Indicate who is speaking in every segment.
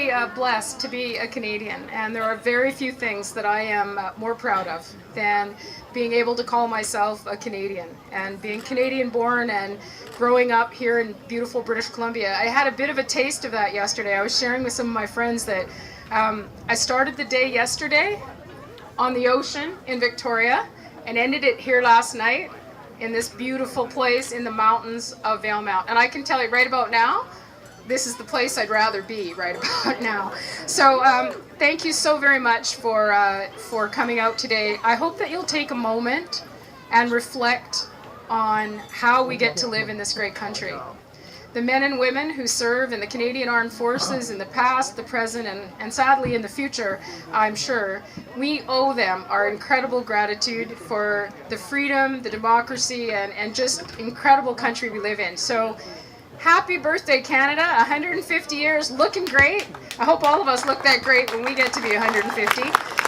Speaker 1: very blessed to be a Canadian, and there are very few things that I am more proud of than being able to call myself a Canadian, and being Canadian born and growing up here in beautiful British Columbia. I had a bit of a taste of that yesterday. I was sharing with some of my friends that I started the day yesterday on the ocean in Victoria and ended it here last night in this beautiful place in the mountains of Valemount. And I can tell you right about now, this is the place I'd rather be right about now. So thank you so very much for coming out today. I hope that you'll take a moment and reflect on how we get to live in this great country. The men and women who serve in the Canadian Armed Forces in the past, the present, and sadly in the future, I'm sure, we owe them our incredible gratitude for the freedom, the democracy, and just incredible country we live in. So happy birthday, Canada, 150 years, looking great. I hope all of us look that great when we get to be 150.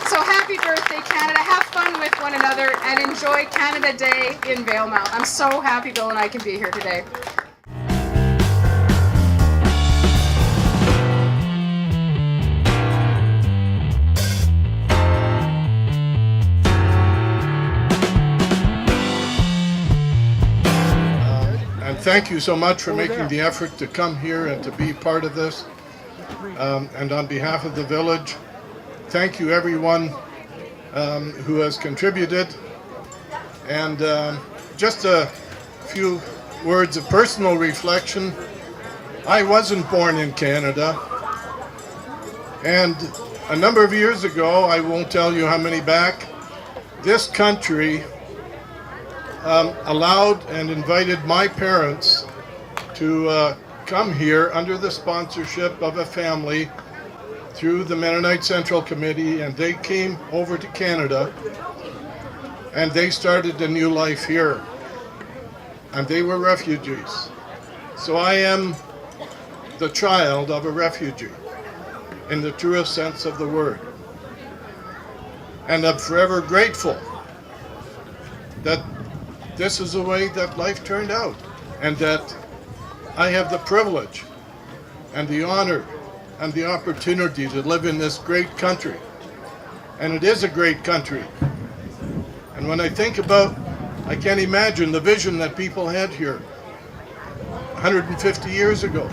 Speaker 1: So happy birthday, Canada. Have fun with one another and enjoy Canada Day in Valemount. I'm so happy Bill and I can be here today.
Speaker 2: Thank you so much for making the effort to come here and to be part of this. And on behalf of the village, thank you everyone who has contributed. And just a few words of personal reflection. I wasn't born in Canada. And a number of years ago, I won't tell you how many back, this country allowed and invited my parents to come here under the sponsorship of a family through the Mennonite Central Committee, and they came over to Canada and they started a new life here, and they were refugees. So I am the child of a refugee in the truest sense of the word, and I'm forever grateful that this is the way that life turned out, and that I have the privilege and the honor and the opportunity to live in this great country. And it is a great country. And when I think about, I can't imagine the vision that people had here 150 years ago.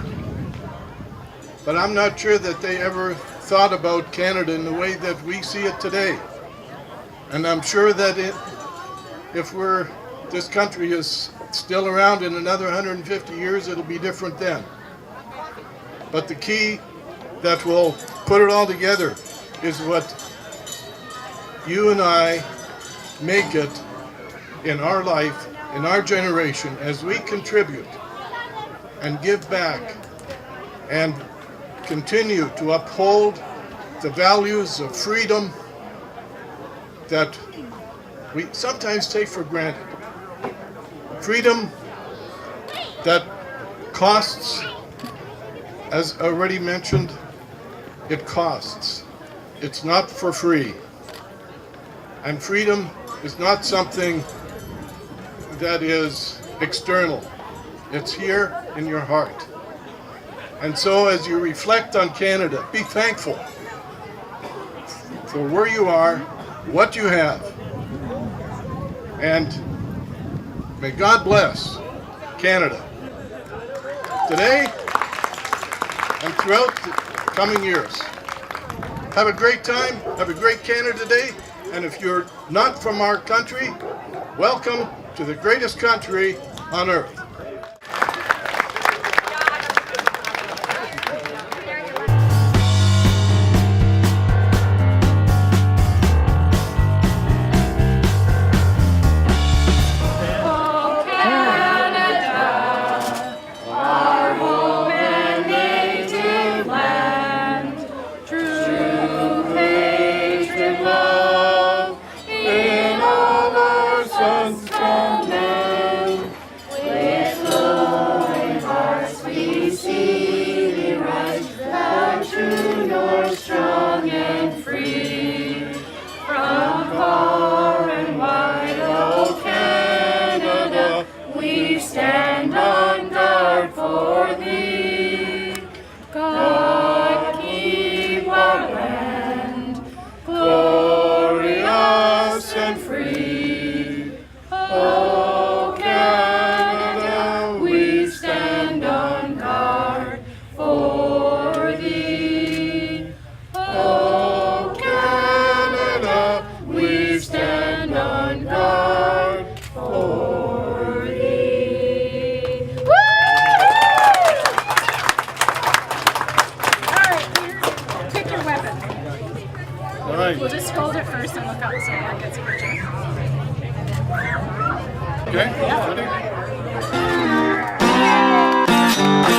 Speaker 2: But I'm not sure that they ever thought about Canada in the way that we see it today. And I'm sure that if this country is still around in another 150 years, it'll be different then. But the key that will put it all together is what you and I make it in our life, in our generation, as we contribute and give back and continue to uphold the values of freedom that we sometimes take for granted. Freedom that costs, as already mentioned, it costs. It's not for free. And freedom is not something that is external. It's here in your heart. And so as you reflect on Canada, be thankful for where you are, what you have, and may God bless Canada today and throughout the coming years. Have a great time, have a great Canada Day, and if you're not from our country, welcome to the greatest country on earth.
Speaker 3: With
Speaker 2: and free. Oh, Canada, we stand on guard for thee. Oh, Canada, we stand on guard for thee.
Speaker 1: Woo! All right, Peter, pick your weapon.
Speaker 2: All right.
Speaker 1: We'll just hold it first and look up so everyone gets a picture.
Speaker 2: Okay,
Speaker 1: Yeah.
Speaker 2: ready?